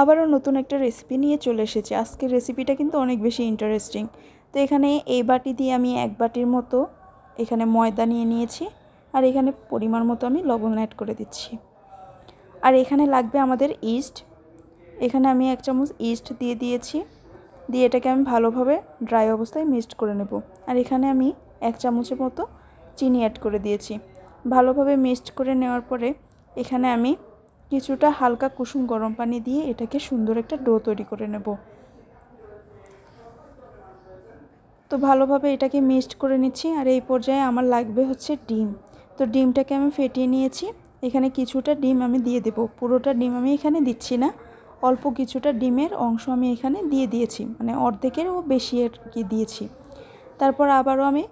আবারও নতুন একটা রেসিপি নিয়ে চলে এসেছি। আজকের রেসিপিটা কিন্তু অনেক বেশি ইন্টারেস্টিং। তো এখানে এই বাটি দিয়ে আমি 1 বাটির মতো এখানে ময়দা নিয়ে নিয়েছি, আর এখানে পরিমাণ মতো আমি লবণ অ্যাড করে দিচ্ছি। আর এখানে লাগবে আমাদের ইস্ট। এখানে আমি 1 চামচ ইস্ট দিয়ে দিয়েছি, দিয়ে এটাকে আমি ভালোভাবে ড্রাই অবস্থায় মিক্সড করে নেব। আর এখানে আমি 1 চামচের মতো চিনি অ্যাড করে দিয়েছি। ভালোভাবে মিক্সড করে নেওয়ার পরে এখানে আমি কিছুটা হালকা কুসুম গরম পানি দিয়ে এটাকে সুন্দর একটা ডো তৈরি করে নেব। তো ভালোভাবে এটাকে মিক্সড করে নিচ্ছি। আর এই পর্যায়ে আমার লাগবে হচ্ছে ডিম। তো ডিমটাকে আমি ফেটিয়ে নিয়েছি। এখানে কিছুটা ডিম আমি দিয়ে দেব, পুরোটা ডিম আমি এখানে দিচ্ছি না, অল্প কিছুটা ডিমের অংশ আমি এখানে দিয়ে দিয়েছি, মানে অর্ধেকেরও বেশি আর কি দিয়েছি। তারপর আবারও আমি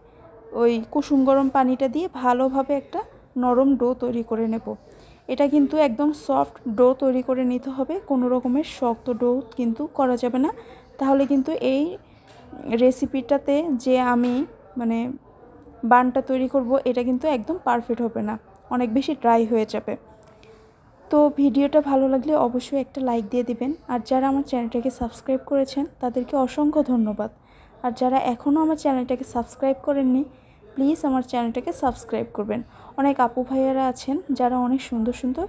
ওই কুসুম গরম পানিটা দিয়ে ভালোভাবে একটা নরম ডো তৈরি করে নেব। এটা কিন্তু একদম সফট ডো তৈরি করে নিতে হবে, কোনো রকমের শক্ত ডো কিন্তু করা যাবে না, তাহলে কিন্তু এই রেসিপিটাতে যে আমি মানে বানটা তৈরি করব এটা কিন্তু একদম পারফেক্ট হবে না, অনেক বেশি ড্রাই হয়ে যাবে। তো ভিডিওটা ভালো লাগলে অবশ্যই একটা লাইক দিয়ে দিবেন। আর যারা আমার চ্যানেলটাকে সাবস্ক্রাইব করেছেন তাদেরকে অসংখ্য ধন্যবাদ। আর যারা এখনও আমার চ্যানেলটাকে সাবস্ক্রাইব করেননি, প্লিজ আমার চ্যানেলটাকে সাবস্ক্রাইব করবেন। অনেক আপু ভাইয়ারা আছেন যারা অনেক সুন্দর সুন্দর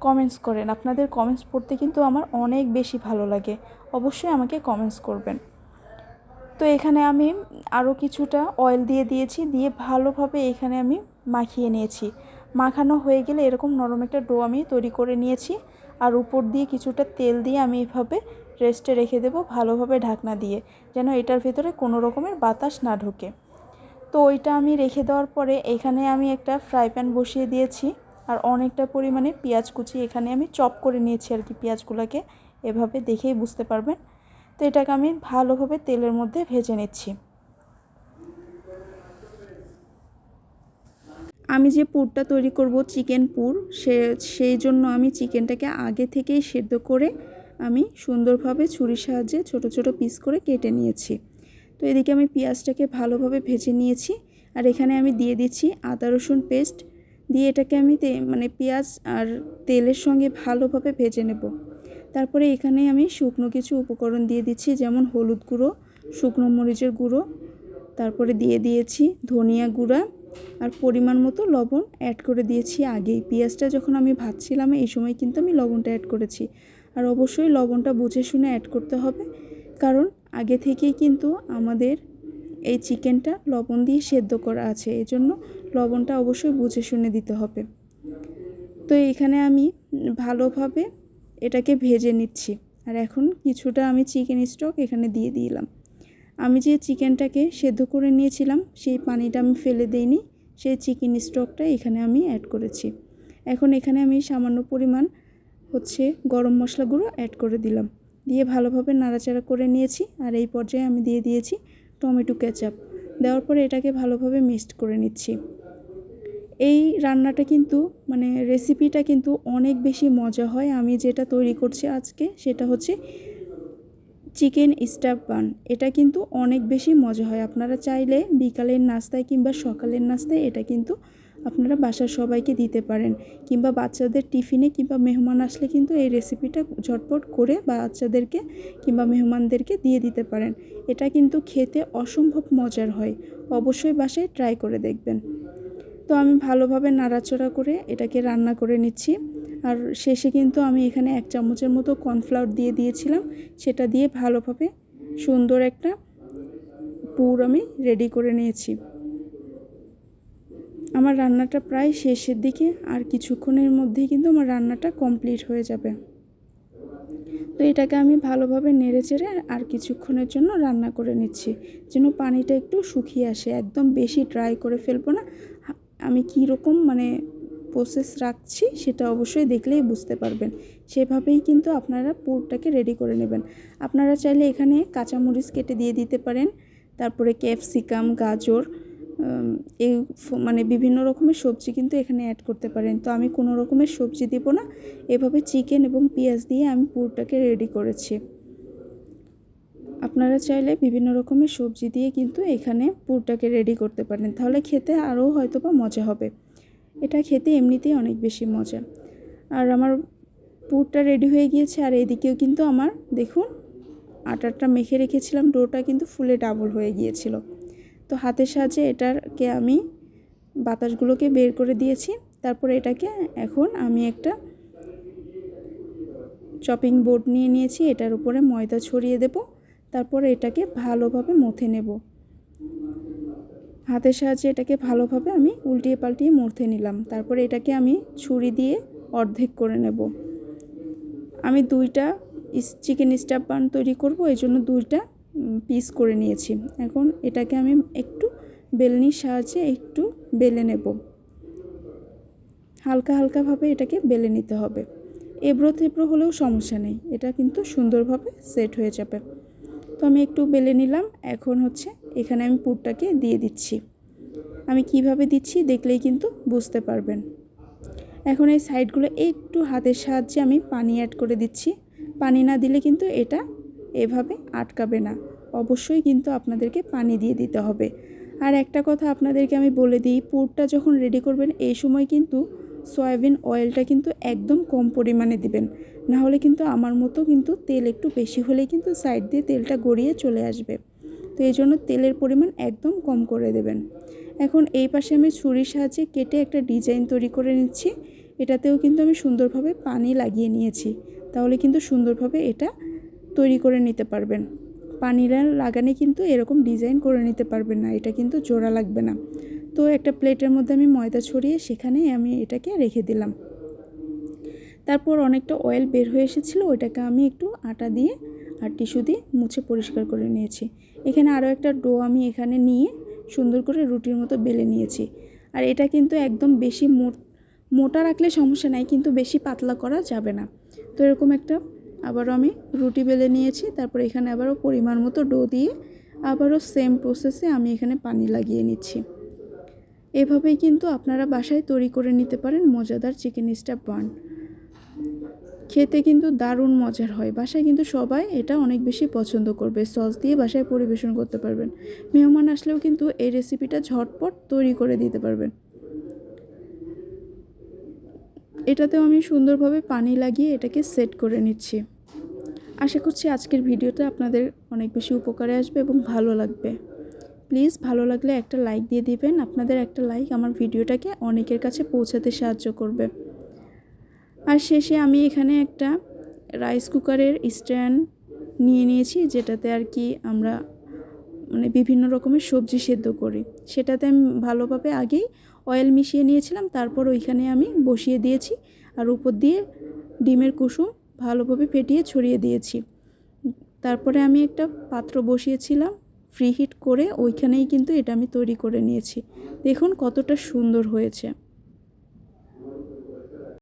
কমেন্টস করেন, আপনাদের কমেন্টস পড়তে কিন্তু আমার অনেক বেশি ভালো লাগে। অবশ্যই আমাকে কমেন্টস করবেন। তো এখানে আমি আরও কিছুটা অয়েল দিয়ে দিয়েছি, দিয়ে ভালোভাবে এখানে আমি মাখিয়ে নিয়েছি। মাখানো হয়ে গেলে এরকম নরম একটা ডো আমি তৈরি করে নিয়েছি। আর উপর দিয়ে কিছুটা তেল দিয়ে আমি এইভাবে রেস্টে রেখে দেবো, ভালোভাবে ঢাকনা দিয়ে, যেন এটার ভেতরে কোনো রকমের বাতাস না ঢোকে। তো ওইটা আমি রেখে দেওয়ার পরে এখানে আমি একটা ফ্রাই প্যান বসিয়ে দিয়েছি। আর অনেকটা পরিমাণে পেঁয়াজ কুচি এখানে আমি চপ করে নিয়েছি আর কি, পেঁয়াজগুলোকে এভাবে দেখেই বুঝতে পারবেন। তো এটাকে আমি ভালোভাবে তেলের মধ্যে ভেজে নিচ্ছি। আমি যে পুরটা তৈরি করব চিকেন পুর, সেই জন্য আমি চিকেনটাকে আগে থেকেই সেদ্ধ করে আমি সুন্দরভাবে ছুরির সাহায্যে ছোট ছোট পিস করে কেটে নিয়েছি। তো এদিকে আমি পেঁয়াজটাকে ভালোভাবে ভেজে নিয়েছি। আর এখানে আমি দিয়ে দিচ্ছি আদা রসুন পেস্ট, দিয়ে এটাকে আমি পেঁয়াজ আর তেলের সঙ্গে ভালোভাবে ভেজে নেব। তারপরে এখানে আমি শুকনো কিছু উপকরণ দিয়ে দিচ্ছি, যেমন হলুদ গুঁড়ো, শুকনো মরিচের গুঁড়ো, তারপরে দিয়ে দিয়েছি ধনিয়া গুঁড়া, আর পরিমাণ মতো লবণ অ্যাড করে দিয়েছি আগেই। পেঁয়াজটা যখন আমি ভাজছিলাম এই সময় কিন্তু আমি লবণটা অ্যাড করেছি। আর অবশ্যই লবণটা বুঝে শুনে অ্যাড করতে হবে, কারণ আগে থেকেই কিন্তু আমাদের এই চিকেনটা লবণ দিয়ে সেদ্ধ করা আছে, এজন্য লবণটা অবশ্যই বুঝে শুনে দিতে হবে। তো এখানে আমি ভালোভাবে এটাকে ভেজে নিচ্ছি। আর এখন কিছুটা আমি চিকেন স্টক এখানে দিয়ে দিলাম। আমি যে চিকেনটাকে সেদ্ধ করে নিয়েছিলাম সেই পানিটা আমি ফেলে দেইনি, সেই চিকেন স্টকটা এখানে আমি অ্যাড করেছি। এখন এখানে আমি সামান্য পরিমাণ গরম মশলা গুঁড়ো অ্যাড করে দিলাম, দিয়ে ভালোভাবে নাড়াচাড়া করে নিয়েছি। আর এই পর্যায়ে আমি দিয়ে দিয়েছি টমেটো কেচাপ, দেওয়ার পরে এটাকে ভালোভাবে মিক্সড করে নিচ্ছি। এই রান্নাটা কিন্তু রেসিপিটা কিন্তু অনেক বেশি মজা হয়। আমি যেটা তৈরি করছি আজকে সেটা হচ্ছে চিকেন স্টাফ বান। এটা কিন্তু অনেক বেশি মজা হয়। আপনারা চাইলে বিকালের নাস্তায় কিংবা সকালের নাস্তায় এটা কিন্তু আপনারা বাসার সবাইকে দিতে পারেন, কিংবা বাচ্চাদের টিফিনে কিংবা মেহমান আসলে কিন্তু এই রেসিপিটা ঝটপট করে বাচ্চাদেরকে কিংবা মেহমানদেরকে দিয়ে দিতে পারেন। এটা কিন্তু খেতে অসম্ভব মজার হয়, অবশ্যই বাসায় ট্রাই করে দেখবেন। তো আমি ভালোভাবে নাড়াচাড়া করে এটাকে রান্না করে নিচ্ছি। আর শেষে কিন্তু আমি এখানে 1 চামচের মতো কর্নফ্লাওয়ার দিয়ে দিয়েছিলাম, সেটা দিয়ে ভালোভাবে সুন্দর একটা পুর আমি রেডি করে নিয়েছি। আমার রান্নাটা প্রায় শেষের দিকে, আর কিছুক্ষণের মধ্যেই কিন্তু আমার রান্নাটা কমপ্লিট হয়ে যাবে। তো এটাকে আমি ভালোভাবে নেড়েচেড়ে আর কিছুক্ষণের জন্য রান্না করে নিচ্ছি, যেন পানিটা একটু শুকিয়ে আসে। একদম বেশি ড্রাই করে ফেলবো না। আমি কীরকম প্রসেস রাখছি সেটা অবশ্যই দেখলেই বুঝতে পারবেন। সেভাবেই কিন্তু আপনারা পুরটাকে রেডি করে নেবেন। আপনারা চাইলে এখানে কাঁচামরিচ কেটে দিয়ে দিতে পারেন, তারপরে ক্যাপসিকাম, গাজর, এই বিভিন্ন রকমের সবজি কিন্তু এখানে অ্যাড করতে পারেন। তো আমি কোনো রকমের সবজি দেব না, এভাবে চিকেন এবং পেঁয়াজ দিয়ে আমি পুরটাকে রেডি করেছি। আপনারা চাইলে বিভিন্ন রকমের সবজি দিয়ে কিন্তু এখানে পুরটাকে রেডি করতে পারেন, তাহলে খেতে আরও হয়তোবা মজা হবে। এটা খেতে এমনিতেই অনেক বেশি মজা। আর আমার পুরটা রেডি হয়ে গিয়েছে। আর এদিকেও কিন্তু আমার দেখুন আটাটা মেখে রেখেছিলাম, ডোটা কিন্তু ফুলে ডাবল হয়ে গিয়েছিল। তো হাতের সাহায্যে এটাকে আমি বাতাসগুলোকে বের করে দিয়েছি। তারপর এটাকে এখন আমি একটা চপিং বোর্ড নিয়ে নিয়েছি, এটার উপরে ময়দা ছড়িয়ে দেব। তারপর এটাকে ভালোভাবে মথে নেব। হাতের সাহায্যে এটাকে ভালোভাবে আমি উল্টিয়ে পাল্টিয়ে মথে নিলাম। তারপরে এটাকে আমি ছুরি দিয়ে অর্ধেক করে নেব। আমি 2টা চিকেন স্টাফ বান তৈরি করব, এই জন্য 2টা পিস করে নিয়েছি। এখন এটাকে আমি একটু বেলনির সাহায্যে একটু বেলে নেব। হালকা হালকাভাবে এটাকে বেলে নিতে হবে। এবড়ো থেবড়ো হলেও সমস্যা নেই, এটা কিন্তু সুন্দরভাবে সেট হয়ে যাবে। তো আমি একটু বেলে নিলাম। এখন হচ্ছে এখানে আমি পুরটাকে দিয়ে দিচ্ছি। আমি কিভাবে দিচ্ছি দেখলেই কিন্তু বুঝতে পারবেন। এখন এই সাইডগুলো একটু হাতের সাহায্যে আমি পানি অ্যাড করে দিচ্ছি। পানি না দিলে কিন্তু এটা এভাবে আটকাবে না, অবশ্যই কিন্তু আপনাদেরকে পানি দিয়ে দিতে হবে। আর একটা কথা আপনাদেরকে আমি বলে দিই, পুরটা যখন রেডি করবেন এই সময় কিন্তু সয়াবিন অয়েলটা কিন্তু একদম কম পরিমাণে দিবেন, না হলে কিন্তু আমার মতো কিন্তু তেল একটু বেশি হলেই কিন্তু সাইড দিয়ে তেলটা গড়িয়ে চলে আসবে। তো এই জন্য তেলের পরিমাণ একদম কম করে দেবেন। এখন এই পাশে আমি ছুরির সাহায্যে কেটে একটা ডিজাইন তৈরি করে নিচ্ছি। এটাতেও কিন্তু আমি সুন্দরভাবে পানি লাগিয়ে নিয়েছি, তাহলে কিন্তু সুন্দরভাবে এটা তৈরি করে নিতে পারবেন। পানি লাগানে কিন্তু এরকম ডিজাইন করে নিতে পারবেন না, এটা কিন্তু জোড়া লাগবে না। তো একটা প্লেটের মধ্যে আমি ময়দা ছড়িয়ে সেখানেই আমি এটাকে রেখে দিলাম। তারপর অনেকটা অয়েল বের হয়ে এসেছিলো, ওইটাকে আমি একটু আটা দিয়ে আর টিস্যু দিয়ে মুছে পরিষ্কার করে নিয়েছি। এখানে আরও একটা ডো আমি এখানে নিয়ে সুন্দর করে রুটির মতো বেলে নিয়েছি। আর এটা কিন্তু একদম বেশি মোটা রাখলে সমস্যা নাই, কিন্তু বেশি পাতলা করা যাবে না। তো এরকম একটা আবারও আমি রুটি বেলে নিয়েছি। তারপর এখানে আবারও পরিমাণ মতো ডো দিয়ে আবারও সেম প্রসেসে আমি এখানে পানি লাগিয়ে নিচ্ছি। এভাবেই কিন্তু আপনারা বাসায় তৈরি করে নিতে পারেন মজাদার চিকেন স্টাফ বান। খেতে কিন্তু দারুণ মজার হয়, বাসায় কিন্তু সবাই এটা অনেক বেশি পছন্দ করবে। সস দিয়ে বাসায় পরিবেশন করতে পারবেন। মেহমান আসলেও কিন্তু এই রেসিপিটা ঝটপট তৈরি করে দিতে পারবেন। এটাতেও আমি সুন্দরভাবে পানি লাগিয়ে এটাকে সেট করে নিচ্ছি। আশা করছি আজকের ভিডিওটা আপনাদের অনেক বেশি উপকারে আসবে এবং ভালো লাগবে। প্লিজ ভালো লাগলে একটা লাইক দিয়ে দিবেন। আপনাদের একটা লাইক আমার ভিডিওটাকে অনেকের কাছে পৌঁছাতে সাহায্য করবে। আর শেষে আমি এখানে একটা রাইস কুকারের স্ট্যান্ড নিয়ে নিয়েছি, যেটাতে আর কি আমরা বিভিন্ন রকমের সবজি সেদ্ধ করি। সেটাতে আমি ভালোভাবে আগেই অয়েল মিশিয়ে নিয়েছিলাম, তারপর ওইখানে আমি বসিয়ে দিয়েছি। আর উপর দিয়ে ডিমের কুসুম ভালোভাবে ফেটিয়ে ছড়িয়ে দিয়েছি। তারপরে আমি একটা পাত্র বসিয়েছিলাম ফ্রি হিট করে, ওইখানেই কিন্তু এটা আমি তৈরি করে নিয়েছি। দেখুন কতটা সুন্দর হয়েছে।